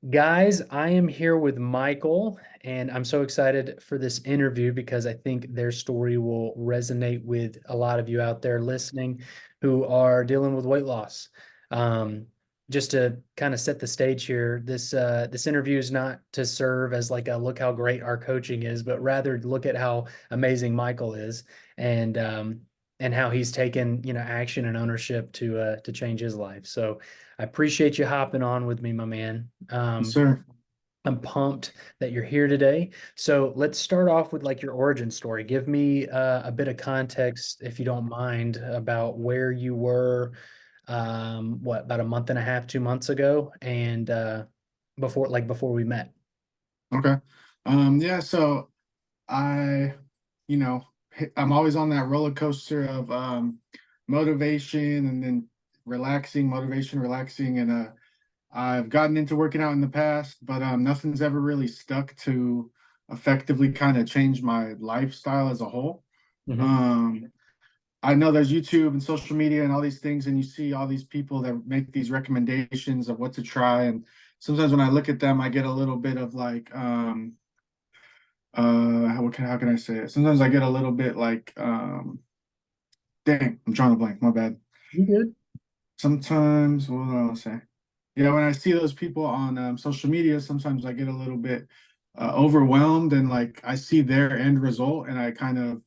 Guys, I am here with Michael, and I'm so excited for this interview because I think their story will resonate with a lot of you out there listening who are dealing with weight loss. Um, just to kind of set the stage here, this interview is not to serve as like a look how great our coaching is, but rather look at how amazing Michael is and how he's taken action and ownership to change his life. So I appreciate you hopping on with me, my man. Yes, sir. I'm pumped that you're here today. So let's start off with like your origin story. Give me a bit of context, if you don't mind, about where you were, about a month and a half, 2 months ago, and before we met. Okay. Yeah, so I, you know, I'm always on that roller coaster of motivation and then relaxing, motivation, relaxing. And I've gotten into working out in the past, but nothing's ever really stuck to effectively kind of change my lifestyle as a whole. Mhm. Um, I know there's YouTube and social media and all these things, and you see all these people that make these recommendations of what to try. And sometimes when I look at them, I get a little bit of like, how can I say it? Sometimes I get a little bit like, dang, I'm drawing a blank. My bad. You good? Sometimes, what do I want to say? Yeah, when I see those people on social media, sometimes I get a little bit overwhelmed, and like I see their end result, and I kind of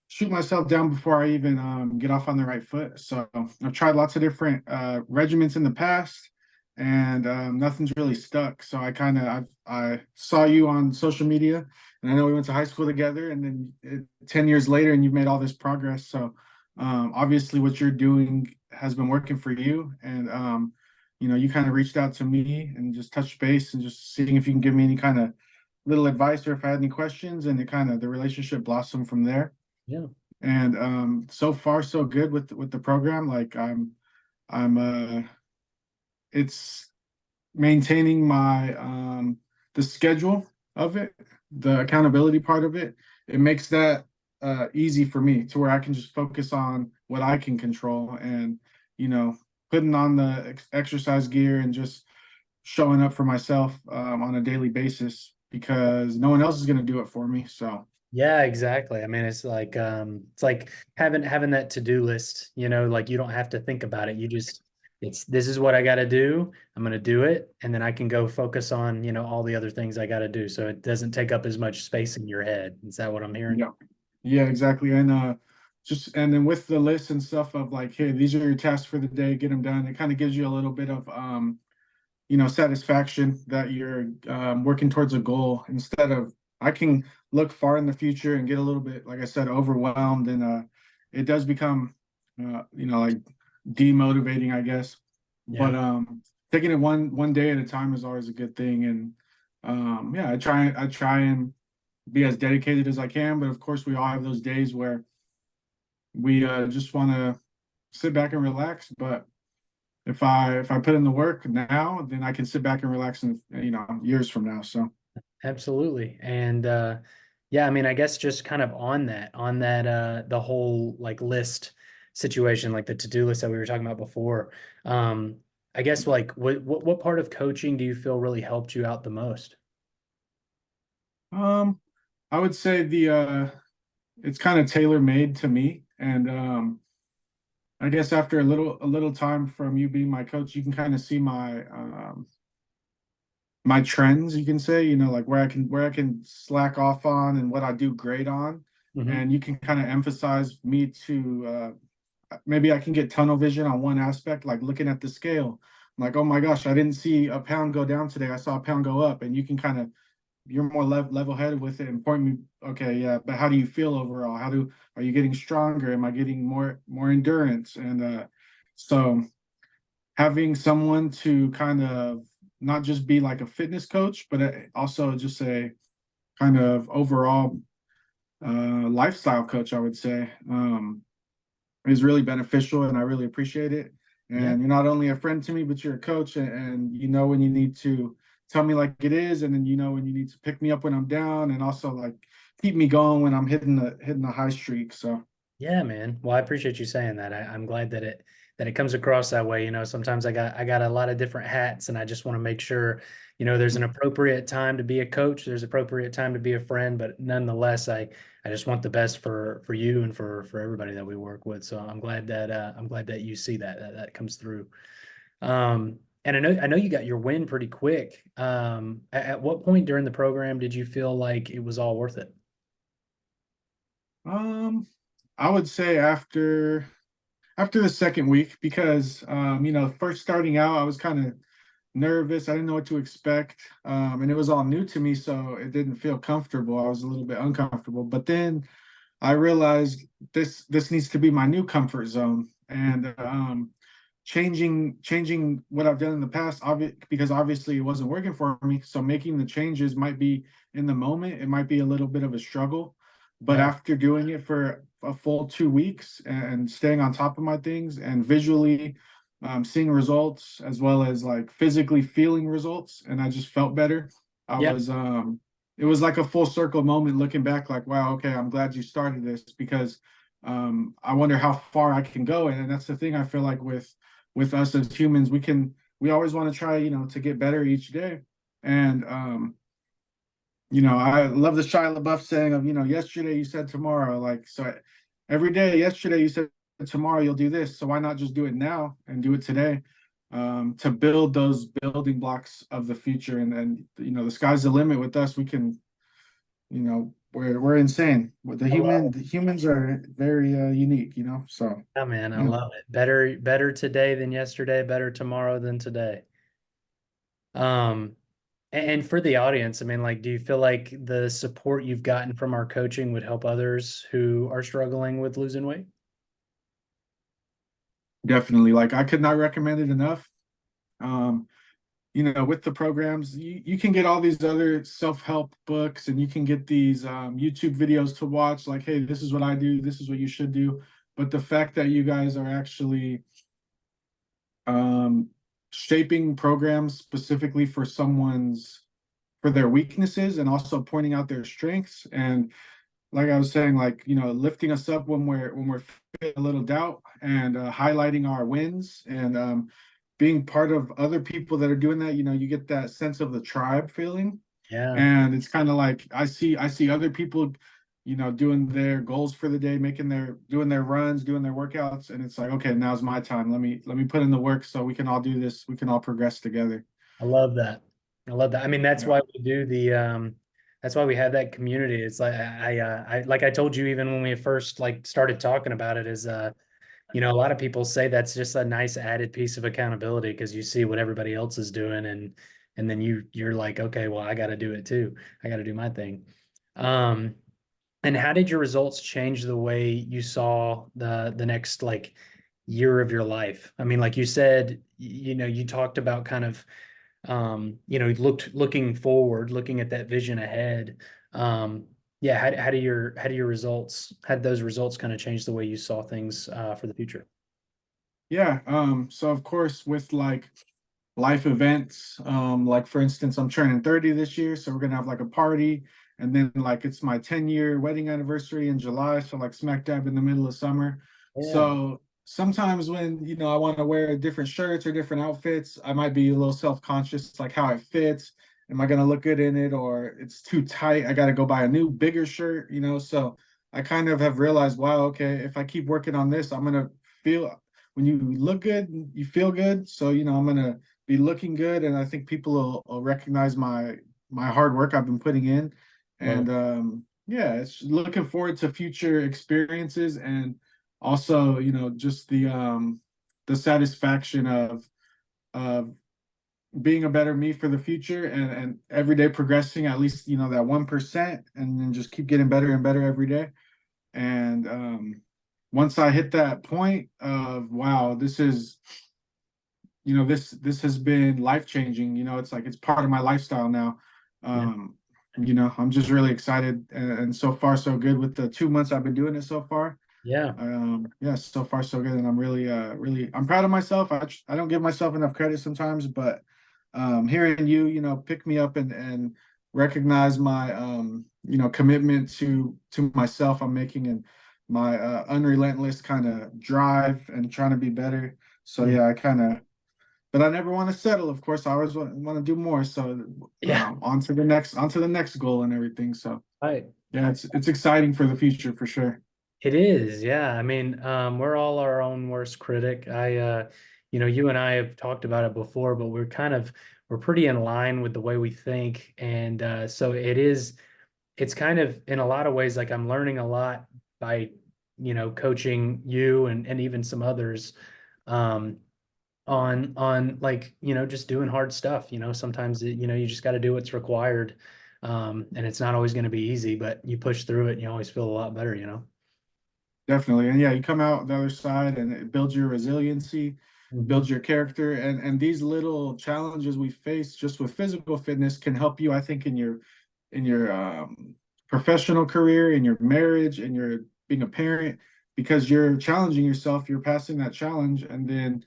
shoot myself down before I even get off on the right foot. So I've tried lots of different regimens in the past, and nothing's really stuck. So I saw you on social media, and I know we went to high school together, and then 10 years later, and you've made all this progress. So obviously, what you're doing has been working for you, and you kind of reached out to me and just touched base and just seeing if you can give me any kind of little advice or if I had any questions, and it kind of the relationship blossomed from there. Yeah. And so far so good with the program. Like I'm it's maintaining my the schedule of it, the accountability part of it. It makes that easy for me to where I can just focus on what I can control, and you know putting on the exercise gear and just showing up for myself on a daily basis because no one else is going to do it for me. So Yeah, exactly. I mean, it's like having that to-do list, like you don't have to think about it. This is what I got to do. I'm going to do it, and then I can go focus on, all the other things I got to do. So it doesn't take up as much space in your head. Is that what I'm hearing? yeah. Yeah, exactly. And just and then with the list and stuff of like, hey, these are your tasks for the day, get them done. It kind of gives you a little bit of satisfaction that you're working towards a goal instead of I can look far in the future and get a little bit, like I said, overwhelmed, and it does become like demotivating, I guess. Yeah. But taking it one day at a time is always a good thing. And yeah, I try and be as dedicated as I can, but of course we all have those days where we just want to sit back and relax. But if I put in the work now, then I can sit back and relax in years from now. So Absolutely. And yeah, I mean, I guess just kind of on that the whole like list situation, like the to-do list that we were talking about before. Um, I guess like what part of coaching do you feel really helped you out the most? um, I would say the it's kind of tailor made to me, and I guess after a little time from you being my coach, you can kind of see my trends, you can say, like where I can slack off on and what I do great on. Hmm. And you can kind of emphasize me to maybe I can get tunnel vision on one aspect, like looking at the scale. I'm like, oh my gosh, I didn't see a pound go down today. I saw a pound go up. And you can kind of you're more level headed with it and point me, okay, yeah, but how do you feel overall? Are you getting stronger? Am I getting more endurance? And so having someone to kind of not just be like a fitness coach, but also just a kind of overall lifestyle coach, I would say, is really beneficial, and I really appreciate it. Yeah. And you're not only a friend to me, but you're a coach, and you know when you need to tell me like it is, and then you know when you need to pick me up when I'm down, and also like keep me going when I'm hitting the high streak. So Yeah, man. Well, I appreciate you saying that. I'm glad that it comes across that way. Sometimes I got a lot of different hats, and I just want to make sure, there's an appropriate time to be a coach, there's appropriate time to be a friend, but nonetheless, I just want the best for you and for everybody that we work with. So I'm glad that you see that comes through. And I know you got your win pretty quick. At what point during the program did you feel like it was all worth it? Um, I would say after the second week, because first starting out, I was kind of nervous. I didn't know what to expect. And it was all new to me, so it didn't feel comfortable. I was a little bit uncomfortable. But then I realized this needs to be my new comfort zone. And changing what I've done in the past, because obviously it wasn't working for me. So making the changes might be in the moment, it might be a little bit of a struggle. But Yeah. after doing it for a full 2 weeks and staying on top of my things and visually seeing results as well as like physically feeling results, and I just felt better. I Yeah. was it was like a full circle moment looking back, like, wow, okay, I'm glad you started this, because I wonder how far I can go. And that's the thing, I feel like with us as humans, we always want to try, to get better each day. And I love the Shia LaBeouf saying of, yesterday you said tomorrow. Like, so every day, yesterday you said tomorrow you'll do this. So why not just do it now and do it today, to build those building blocks of the future. And then, the sky's the limit with us. We can, we're insane. I love The humans are very unique, so Yeah, man, I yeah. love it. Better today than yesterday, better tomorrow than today. Um, and for the audience, I mean, like, do you feel like the support you've gotten from our coaching would help others who are struggling with losing weight? Definitely. Like, I could not recommend it enough. Um, with the programs, you can get all these other self-help books, and you can get these YouTube videos to watch, like, hey, this is what I do, this is what you should do. But the fact that you guys are actually um, shaping programs specifically for their weaknesses, and also pointing out their strengths, and like I was saying, like, lifting us up when we're feeling a little doubt, and highlighting our wins, and being part of other people that are doing that. You get that sense of the tribe feeling, Yeah, and it's kind of like I see other people, doing their goals for the day, doing their runs, doing their workouts, and it's like, okay, now's my time. Let me put in the work so we can all do this. We can all progress together. I love that. I love that. I mean, that's Yeah. why we do that's why we have that community. It's like like I told you even when we first like started talking about it is a lot of people say that's just a nice added piece of accountability because you see what everybody else is doing and then you're like, okay, well, I got to do it too. I got to do my thing. Um, and how did your results change the way you saw the next like year of your life? I mean, like you said, you talked about kind of looking forward, looking at that vision ahead. Yeah, how do those results kind of change the way you saw things for the future? Yeah. So of course, with like life events, like for instance, I'm turning 30 this year, so we're gonna have like a party, and then like it's my 10-year wedding anniversary in July, so like smack dab in the middle of summer. Yeah, So sometimes when I want to wear different shirts or different outfits, I might be a little self-conscious, like how it fits. Am I gonna look good in it, or it's too tight? I gotta go buy a new, bigger shirt. So I kind of have realized, wow, okay, if I keep working on this, I'm gonna feel when you look good, you feel good. So I'm gonna be looking good, and I think people will recognize my hard work I've been putting in. love And yeah, it's looking forward to future experiences, and also just the satisfaction of being a better me for the future, and every day progressing at least that 1%, and then just keep getting better and better every day. And once I hit that point of, wow, this has been life changing. It's like it's part of my lifestyle now. yeah, um I'm just really excited, and so far so good with the 2 months I've been doing it so far. yeah, Yeah, so far so good, and I'm really I'm proud of myself. I don't give myself enough credit sometimes, but hearing you pick me up and recognize my commitment to myself I'm making, and my unrelentless kind of drive and trying to be better. So yeah. yeah, I kind of but I never want to settle. Of course, I always want to do more. So Yeah. on to the next goal and everything. So Right. yeah, it's exciting for the future for sure. It is, yeah. I mean, we're all our own worst critic. You and I have talked about it before, but we're pretty in line with the way we think. And so it's kind of in a lot of ways, like I'm learning a lot by, coaching you and even some others, um, on like, just doing hard stuff. Sometimes, you just got to do what's required. And it's not always going to be easy, but you push through it and you always feel a lot better. Definitely. And yeah, you come out the other side and it builds your resiliency, Mhm. builds your character. And these little challenges we face just with physical fitness can help you, I think, in your professional career, in your marriage, in your being a parent, because you're challenging yourself, you're passing that challenge, and then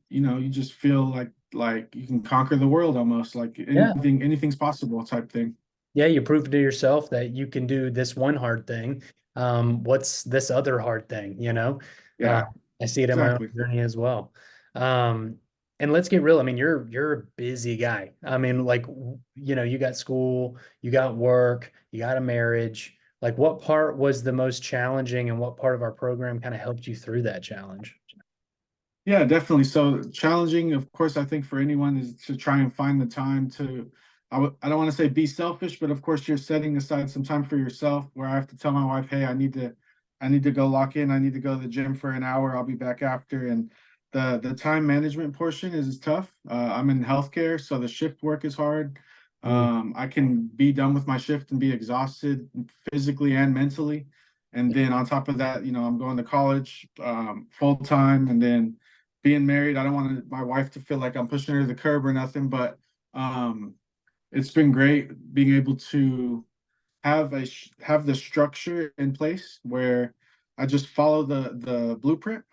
you just feel like you can conquer the world almost, like Yeah. anything's possible type thing. Yeah, you prove to yourself that you can do this one hard thing. What's this other hard thing, Uh, Yeah, I see it in my own exactly. journey as well. Um, and let's get real. I mean, you're a busy guy. I mean, like, you got school, you got work, you got a marriage. Like, what part was the most challenging, and what part of our program kind of helped you through that challenge? Yeah, definitely. So challenging, of course, I think for anyone is to try and find the time to, I don't want to say be selfish, but of course you're setting aside some time for yourself where I have to tell my wife, hey, I need to go lock in. I need to go to the gym for an hour. I'll be back after. And the time management portion is tough. I'm in healthcare, so the shift work is hard. Mm, I can be done with my shift and be exhausted physically and mentally. And then on top of that, I'm going to college full time, and then being married, I don't want my wife to feel like I'm pushing her to the curb or nothing, but um, it's been great being able to have the structure in place where I just follow the blueprint,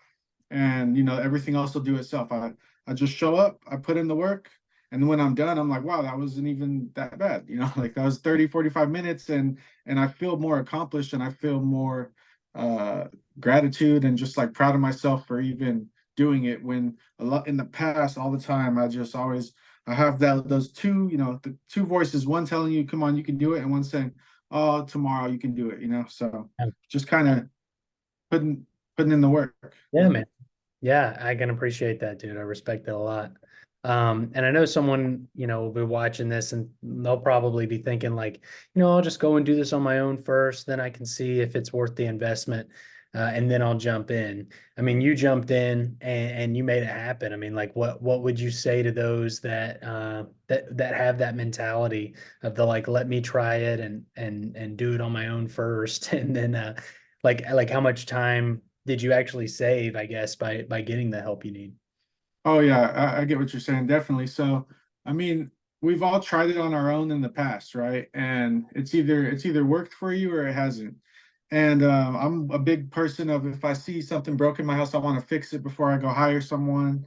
and everything else will do itself. I just show up, I put in the work, and when I'm done, I'm like, wow, that wasn't even that bad. Like that was 30, 45 minutes, and I feel more accomplished, and I feel more uh gratitude and just like proud of myself for even doing it, when a lot in the past, all the time, I have those two, the two voices, one telling you, come on, you can do it, and one saying, oh, tomorrow you can do it. So just kind of putting putting in the work. yeah, man. Yeah, I can appreciate that, dude. I respect that a lot. And I know someone, will be watching this and they'll probably be thinking like, I'll just go and do this on my own first, then I can see if it's worth the investment, and then I'll jump in. I mean, you jumped in and you made it happen. I mean, like what would you say to those that have that mentality of the like, let me try it and do it on my own first, and then like how much time did you actually save, I guess, by getting the help you need? Oh yeah, I get what you're saying, definitely. So, I mean, we've all tried it on our own in the past, right? And it's either worked for you or it hasn't. And I'm a big person of, if I see something broken in my house, I want to fix it before I go hire someone,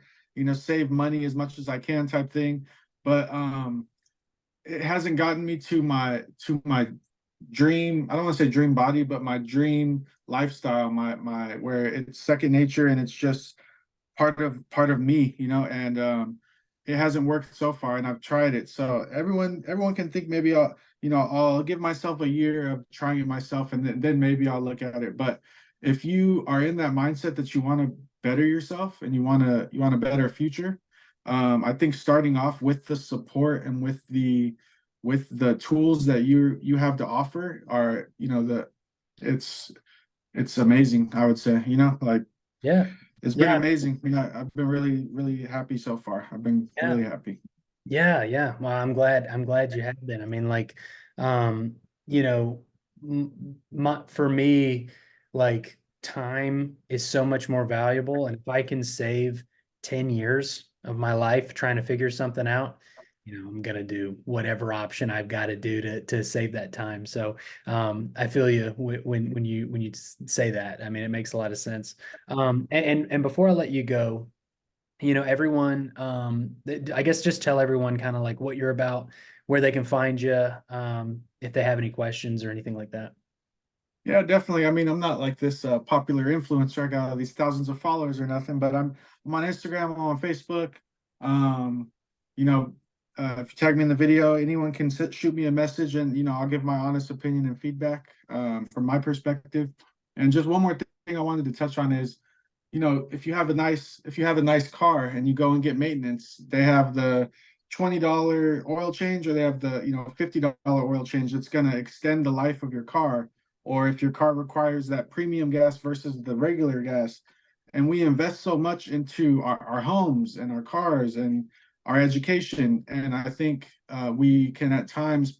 save money as much as I can type thing. But it hasn't gotten me to my dream. I don't want to say dream body, but my dream lifestyle, my where it's second nature and it's just part of me, and it hasn't worked so far, and I've tried it. So everyone can think maybe I'll give myself a year of trying it myself, and then maybe I'll look at it. But if you are in that mindset that you want to better yourself and you want a better future, I think starting off with the support and with the tools that you have to offer are, it's it's amazing, I would say, like Yeah. it's been Yeah. amazing. I've been really, really happy so far. I've been Yeah. really happy. Yeah, yeah. Well, I'm glad you have been. I mean, like, um, you know, for me, like time is so much more valuable. And if I can save 10 years of my life trying to figure something out, I'm gonna do whatever option I've got to do to save that time. So, I feel you when you say that. I mean, it makes a lot of sense. And before I let you go, everyone, I guess just tell everyone kind of like what you're about, where they can find you, if they have any questions or anything like that. Yeah, definitely. I mean, I'm not like this popular influencer. I got all these thousands of followers or nothing, but I'm on Instagram, I'm on Facebook. Um, you know, if you tag me in the video, anyone can shoot me a message, and I'll give my honest opinion and feedback from my perspective. And just one more thing I wanted to touch on is, if you have a nice car and you go and get maintenance, they have the $20 oil change, or they have the $50 oil change that's going to extend the life of your car. Or if your car requires that premium gas versus the regular gas, and we invest so much into our homes and our cars and our education, and I think we can at times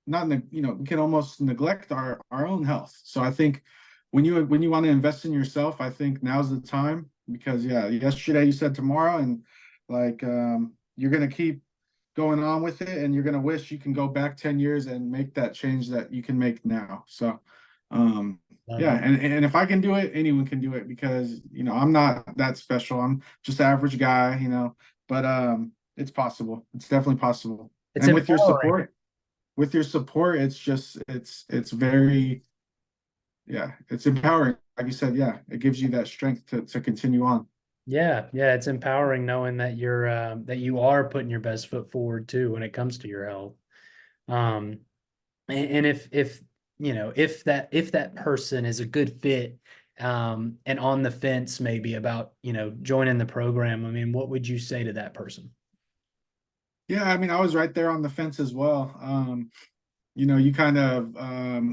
not we can almost neglect our own health. So I think when you want to invest in yourself, I think now's the time, because yeah, yesterday you said tomorrow, and like you're gonna keep going on with it, and you're gonna wish you can go back 10 years and make that change that you can make now. So um Love yeah, it. and if I can do it, anyone can do it, because I'm not that special. I'm just an average guy, but it's possible. It's definitely possible. It's And empowering. with your support, it's just it's very, yeah, it's empowering. Like you said, yeah, it gives you that strength to continue on. Yeah, yeah, it's empowering knowing that that you are putting your best foot forward too when it comes to your health. Um, and if if that person is a good fit, and on the fence maybe about joining the program, I mean, what would you say to that person? Yeah, I mean, I was right there on the fence as well. You kind of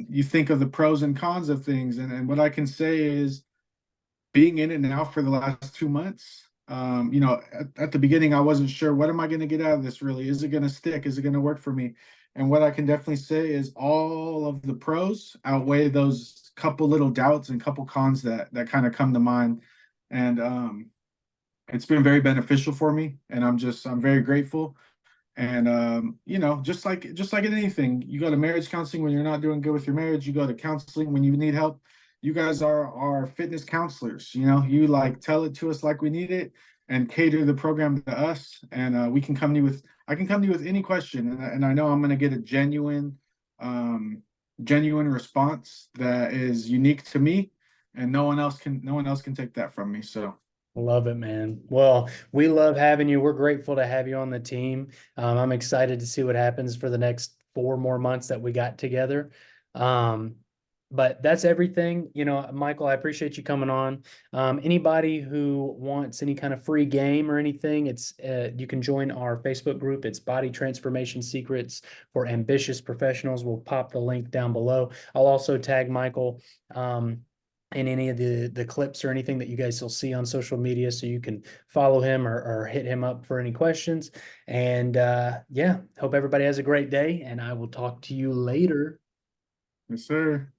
you think of the pros and cons of things, and what I can say is, being in it now for the last 2 months, at the beginning, I wasn't sure, what am I going to get out of this really? Is it going to stick? Is it going to work for me? And what I can definitely say is all of the pros outweigh those couple little doubts and couple cons that kind of come to mind. And it's been very beneficial for me. And I'm very grateful. And just like in anything, you go to marriage counseling when you're not doing good with your marriage. You go to counseling when you need help. You guys are our fitness counselors. You like tell it to us like we need it, and cater the program to us. And we can come to you with I can come to you with any question, and I know I'm going to get a genuine response that is unique to me, and no one else can take that from me. So Love it, man. Well, we love having you. We're grateful to have you on the team. I'm excited to see what happens for the next 4 more months that we got together. Um, but that's everything. Michael, I appreciate you coming on. Anybody who wants any kind of free game or anything, you can join our Facebook group. It's Body Transformation Secrets for Ambitious Professionals. We'll pop the link down below. I'll also tag Michael. In any of the clips or anything that you guys will see on social media, so you can follow him or hit him up for any questions. And yeah, hope everybody has a great day, and I will talk to you later. yes, sir.